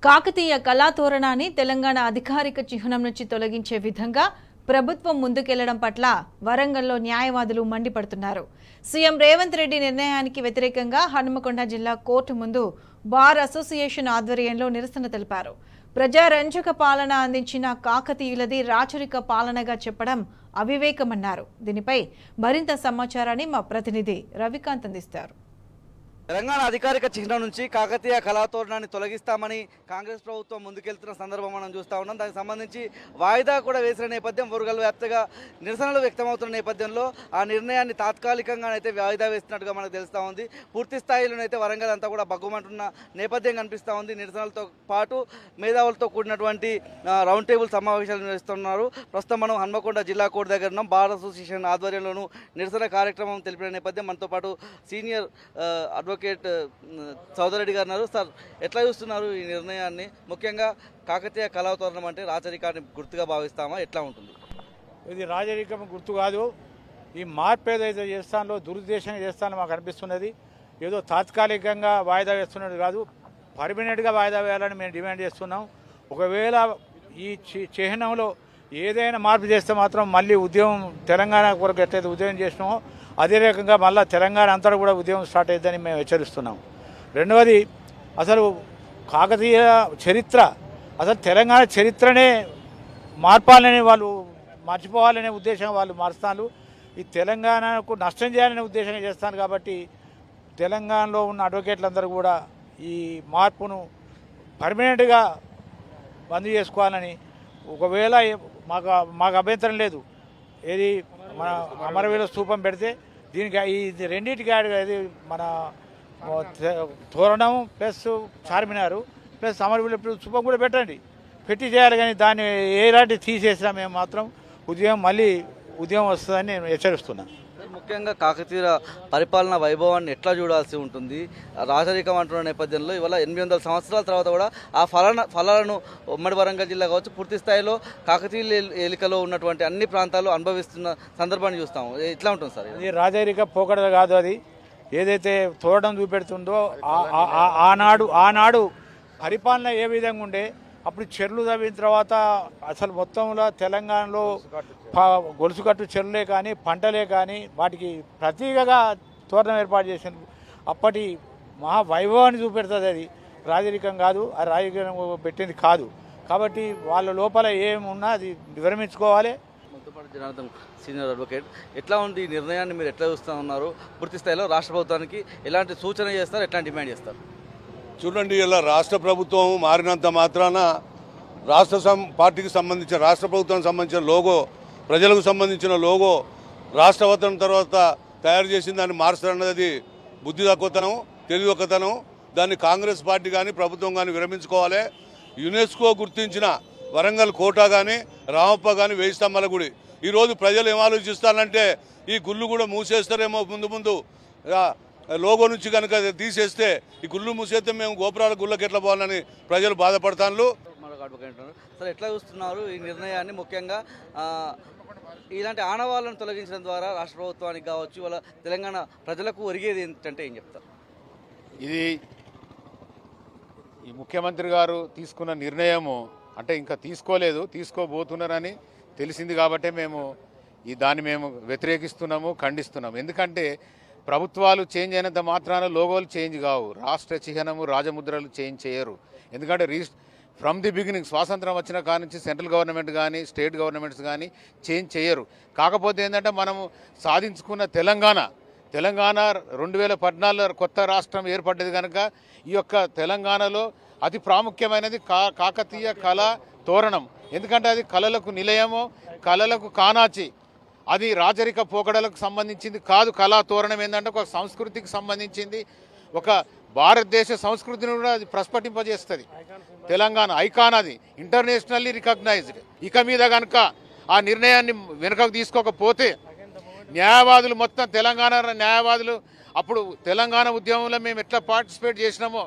కాకతీయ కళాతోరణాన్ని తెలంగాణ అధికారిక చిహ్నం నుంచి తొలగించే విధంగా ప్రభుత్వం ముందుకెళ్లడం పట్ల వరంగల్లో న్యాయవాదులు మండిపడుతున్నారు. సీఎం రేవంత్ రెడ్డి నిర్ణయానికి వ్యతిరేకంగా హనుమకొండ జిల్లా కోర్టు ముందు బార్ అసోసియేషన్ ఆధ్వర్యంలో నిరసన తెలిపారు. ప్రజారంజక పాలన అందించిన కాకతీయులది రాచరిక పాలనగా చెప్పడం అవివేకమన్నారు. దీనిపై మరింత సమాచారాన్ని మా ప్రతినిధి రవికాంత్ అందిస్తారు. తెలంగాణ అధికారిక చిహ్నం నుంచి కాకతీయ కళాతోరణాన్ని తొలగిస్తామని కాంగ్రెస్ ప్రభుత్వం ముందుకెళ్తున్న సందర్భం మనం చూస్తూ ఉన్నాం. దానికి సంబంధించి వాయిదా కూడా వేసిన నేపథ్యం, వరంగల్ వ్యాప్తంగా నిరసనలు వ్యక్తమవుతున్న నేపథ్యంలో ఆ నిర్ణయాన్ని తాత్కాలికంగానైతే వాయిదా వేస్తున్నట్టుగా మనకు తెలుస్తూ ఉంది. పూర్తి స్థాయిలోనైతే వరంగల్ అంతా కూడా బగ్గుమంటున్న నేపథ్యం కనిపిస్తూ ఉంది. నిరసనలతో పాటు మేధావులతో కూడినటువంటి రౌండ్ టేబుల్ సమావేశాలు నిర్వహిస్తున్నారు. ప్రస్తుతం మనం హన్మకొండ జిల్లా కోర్టు దగ్గర ఉన్నాం. బార్ అసోసియేషన్ ఆధ్వర్యంలోనూ నిరసన కార్యక్రమం తెలిపిన నేపథ్యం మనతో పాటు సీనియర్ అడ్వకేట్ చౌదరెడ్డి గారు ఉన్నారు. సార్, ఎట్లా చూస్తున్నారు ఈ నిర్ణయాన్ని? ముఖ్యంగా కాకతీయ కళాతోరణం అంటే రాచరికాన్ని గుర్తుగా భావిస్తామా? ఎట్లా ఉంటుంది? ఇది రాజరికం గుర్తు కాదు. ఈ మార్పు ఏదైతే చేస్తానో దురుద్దేశంగా చేస్తానో మాకు అనిపిస్తున్నది. ఏదో తాత్కాలికంగా వాయిదా వేస్తున్నది కాదు, పర్మనెంట్గా వాయిదా వేయాలని మేము డిమాండ్ చేస్తున్నాం. ఒకవేళ ఈ చిహ్నంలో ఏదైనా మార్పు చేస్తే మాత్రం మళ్ళీ ఉద్యమం తెలంగాణ కొరకు ఎట్లయితే ఉద్యమం చేసినామో అదే రకంగా మళ్ళీ తెలంగాణ అంతా కూడా ఉద్యమం స్టార్ట్ అవుతుందని మేము హెచ్చరిస్తున్నాం. రెండవది, అసలు కాకతీయ చరిత్ర, అసలు తెలంగాణ చరిత్రనే మార్పాలని వాళ్ళు మర్చిపోవాలనే ఉద్దేశంగా వాళ్ళు మారుస్తున్నారు. ఈ తెలంగాణకు నష్టం చేయాలనే ఉద్దేశంగా చేస్తాను. కాబట్టి తెలంగాణలో ఉన్న అడ్వకేట్లందరూ కూడా ఈ మార్పును పర్మనెంట్గా బంద్ చేసుకోవాలని, ఒకవేళ మాకు అభ్యంతరం లేదు, ఏది మన అమరవీరుల స్తూపం పెడితే దీనికి ఇది రెండింటికి ఇది మన తోరణం ప్లస్ చార్మినారు ప్లస్ అమరవీరుల స్తూపం కూడా పెట్టండి, పెట్టి చేయాలి. కానీ దాన్ని ఎలాంటి తీసేసినా మేము మాత్రం ఉద్యమం వస్తుందని నేను హెచ్చరిస్తున్నాను. ముఖ్యంగా కాకతీయ పరిపాలన వైభవాన్ని ఎట్లా చూడాల్సి ఉంటుంది? రాజరికం అంటున్న నేపథ్యంలో ఇవాళ 800 సంవత్సరాల తర్వాత కూడా ఆ ఫలాలను ఉమ్మడి వరంగల్ జిల్లా కావచ్చు పూర్తి స్థాయిలో కాకతీయ ఏలికలో ఉన్నటువంటి అన్ని ప్రాంతాలు అనుభవిస్తున్న సందర్భాన్ని చూస్తాము. ఎట్లా ఉంటుంది సార్? ఇది రాజరిక పోకడ కాదు. అది ఏదైతే తోడడం చూపెడుతుందో ఆనాడు పరిపాలన ఏ విధంగా ఉండే, అప్పుడు చెర్లు తవ్విన తర్వాత అసలు మొత్తంలో తెలంగాణలో గొలుసుకట్టు చెరువులే కానీ పంటలే కానీ వాటికి ప్రతీకగా తోరణం ఏర్పాటు చేసింది. అప్పటి మహావైభవాన్ని చూపెడుతుంది. అది రాజరికం కాదు, ఆ రాజరికం పెట్టింది కాదు. కాబట్టి వాళ్ళ లోపల ఏమున్నా అది విరమించుకోవాలి. జనార్దన్, సీనియర్ అడ్వకేట్, ఎట్లా ఉంది ఈ నిర్ణయాన్ని? మీరు ఎట్లా చూస్తూ ఉన్నారు? పూర్తి స్థాయిలో రాష్ట్ర ప్రభుత్వానికి ఎలాంటి సూచన చేస్తారు, ఎట్లాంటి డిమాండ్ చేస్తారు? చూడండి, ఇలా రాష్ట్ర ప్రభుత్వం మారినంత మాత్రాన పార్టీకి సంబంధించిన రాష్ట్ర ప్రభుత్వానికి సంబంధించిన లోగో, ప్రజలకు సంబంధించిన లోగో రాష్ట్ర అవతరణ తర్వాత తయారు చేసిన దాన్ని మార్చాలన్నది బుద్ధి తక్కువతనం, తెలివితనం. దాన్ని కాంగ్రెస్ పార్టీ కానీ ప్రభుత్వం కానీ విరమించుకోవాలి. యునెస్కో గుర్తించిన వరంగల్ కోట కానీ రామప్ప కానీ 1000 స్తంభాల గుడి ఈరోజు ప్రజలు ఏం ఆలోచిస్తారంటే ఈ గుళ్ళు కూడా మూసేస్తారేమో, ముందు లోగో నుంచి కనుక తీసేస్తే ఈ గుళ్ళు మూసేస్తే మేము గోపురాల గుళ్ళకి ఎట్లా పోవాలని ప్రజలు బాధపడతాను. సార్, ఎట్లా చూస్తున్నారు ఈ నిర్ణయాన్ని? ముఖ్యంగా ఇలాంటి ఆనవాళ్ళను తొలగించడం ద్వారా రాష్ట్ర ప్రభుత్వానికి కావచ్చు వాళ్ళ తెలంగాణ ప్రజలకు ఒరిగేది ఏంటంటే ఏం చెప్తారు? ఇది ఈ ముఖ్యమంత్రి గారు తీసుకున్న నిర్ణయము అంటే ఇంకా తీసుకోబోతున్నారని తెలిసింది. కాబట్టి దాన్ని మేము వ్యతిరేకిస్తున్నాము, ఖండిస్తున్నాము. ఎందుకంటే ప్రభుత్వాలు చేంజ్ అయినంత మాత్రాన లోగోలు చేంజ్ కావు, రాష్ట్ర చిహ్నము రాజముద్రలు చేంజ్ చేయరు. ఎందుకంటే ఫ్రమ్ ది బిగినింగ్ స్వాతంత్రం వచ్చిన కాడ నుంచి సెంట్రల్ గవర్నమెంట్ కానీ స్టేట్ గవర్నమెంట్స్ కానీ చేంజ్ చేయరు. కాకపోతే ఏంటంటే మనము సాధించుకున్న తెలంగాణ 2014 కొత్త రాష్ట్రం ఏర్పడ్డది కనుక ఈ యొక్క తెలంగాణలో అతి ప్రాముఖ్యమైనది కాకతీయ కళా తోరణం. ఎందుకంటే అది కళలకు నిలయము, కళలకు కానాచి. అది రాజరిక పోకడలకు సంబంధించింది కాదు. కళా తోరణం ఏంటంటే ఒక సంస్కృతికి సంబంధించింది, ఒక భారతదేశ సంస్కృతిని కూడా అది ప్రస్ఫుటింపజేస్తుంది. తెలంగాణ ఐకాన్, అది ఇంటర్నేషనల్లీ రికగ్నైజ్డ్. ఇక మీద కనుక ఆ నిర్ణయాన్ని వెనుకకు తీసుకోకపోతే న్యాయవాదులు మొత్తం తెలంగాణ న్యాయవాదులు అప్పుడు తెలంగాణ ఉద్యమంలో మేము ఎట్లా పార్టిసిపేట్ చేసినామో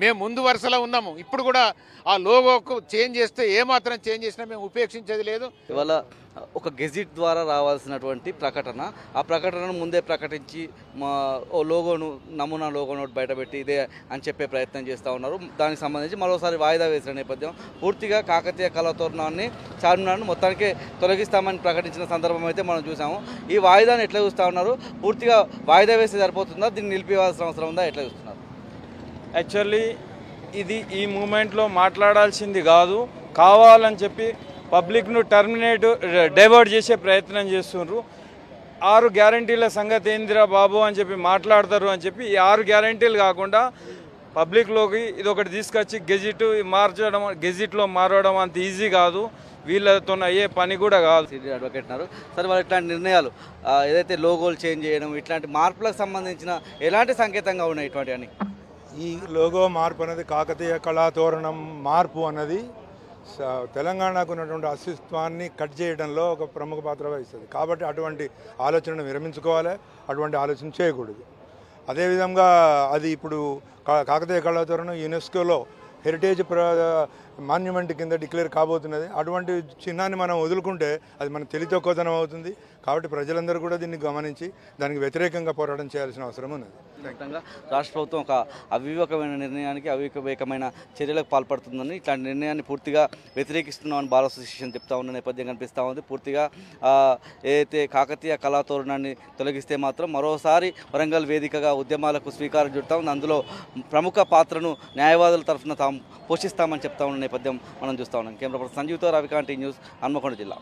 మేము ముందు వరుసలో ఉన్నాము. ఇప్పుడు కూడా ఆ లోగోకు చేంజ్ చేస్తే ఏమాత్రం చేంజ్ చేసినా మేము ఉపేక్షించేది లేదు. ఇవాళ ఒక గెజిట్ ద్వారా రావాల్సినటువంటి ప్రకటన, ఆ ప్రకటనను ముందే ప్రకటించి ఓ లోగోను నమూనా లోగోను బయటపెట్టి ఇదే అని చెప్పే ప్రయత్నం చేస్తూ ఉన్నారు. దానికి సంబంధించి మరోసారి వాయిదా వేసిన నేపథ్యం పూర్తిగా కాకతీయ కళాతోరణాన్ని చార్మినార్ను మొత్తానికి తొలగిస్తామని ప్రకటించిన సందర్భం అయితే మనం చూసాము. ఈ వాయిదాన్ని ఎట్లా చూస్తూ ఉన్నారు? పూర్తిగా వాయిదా వేస్తే సరిపోతుందా, దీన్ని నిలిపివేయాల్సిన అవసరం ఉందా, ఎట్లా చూస్తున్నారు? యాక్చువల్లీ ఇది ఈ మూమెంట్లో మాట్లాడాల్సింది కాదు, కావాలని చెప్పి పబ్లిక్ను డైవర్ట్ చేసే ప్రయత్నం చేస్తున్నారు. 6 గ్యారంటీల సంగతి ఏందిరా బాబు అని చెప్పి మాట్లాడతారు అని చెప్పి ఈ 6 గ్యారంటీలు కాకుండా పబ్లిక్లోకి ఇది ఒకటి తీసుకొచ్చి గెజిట్లో మారడం అంత ఈజీ కాదు, వీళ్ళతో అయ్యే పని కూడా కాదు. అడ్వకేట్ అన్నారు సరే, వాళ్ళు ఇట్లాంటి నిర్ణయాలు ఏదైతే లోగోలు చేంజ్ చేయడం ఇట్లాంటి మార్పులకు సంబంధించిన ఎలాంటి సంకేతంగా ఉన్నాయి ఇటువంటివన్నీ? ఈ లోగో మార్పు అనేది కాకతీయ కళాతోరణం మార్పు అన్నది తెలంగాణకు ఉన్నటువంటి అస్తిత్వాన్ని కట్ చేయడంలో ఒక ప్రముఖ పాత్ర వహిస్తుంది. కాబట్టి అటువంటి ఆలోచనను విరమించుకోవాలి, అటువంటి ఆలోచన చేయకూడదు. అదేవిధంగా అది ఇప్పుడు కాకతీయ కళాతోరణం యునెస్కోలో హెరిటేజ్ మాన్యుమెంట్ కింద డిక్లేర్ కాబోతున్నది. అటువంటి చిహ్నాన్ని మనం వదులుకుంటే అది మన తెలితక్కువతనం అవుతుంది. కాబట్టి ప్రజలందరూ కూడా దీన్ని గమనించి దానికి వ్యతిరేకంగా పోరాటం చేయాల్సిన అవసరం ఉన్నది. రాష్ట్ర ప్రభుత్వం ఒక అవివేకమైన నిర్ణయానికి అవివేకమైన చర్యలకు పాల్పడుతుందని, ఇట్లాంటి నిర్ణయాన్ని పూర్తిగా వ్యతిరేకిస్తున్నామని బార్ అసోసియేషన్ చెప్తా ఉన్న నేపథ్యం కనిపిస్తూ ఉంది. పూర్తిగా ఏదైతే కాకతీయ కళాతోరణాన్ని తొలగిస్తే మాత్రం మరోసారి వరంగల్ వేదికగా ఉద్యమాలకు స్వీకారం చుడతా ఉంది. అందులో ప్రముఖ పాత్రను న్యాయవాదుల తరఫున తాము పోషిస్తామని చెప్తా ఉన్న నేపథ్యం మనం చూస్తూ ఉన్నాం. కెమెరా పర్సన్ సంజీవ్తో రవికాంటి న్యూస్, హన్మకొండ జిల్లా.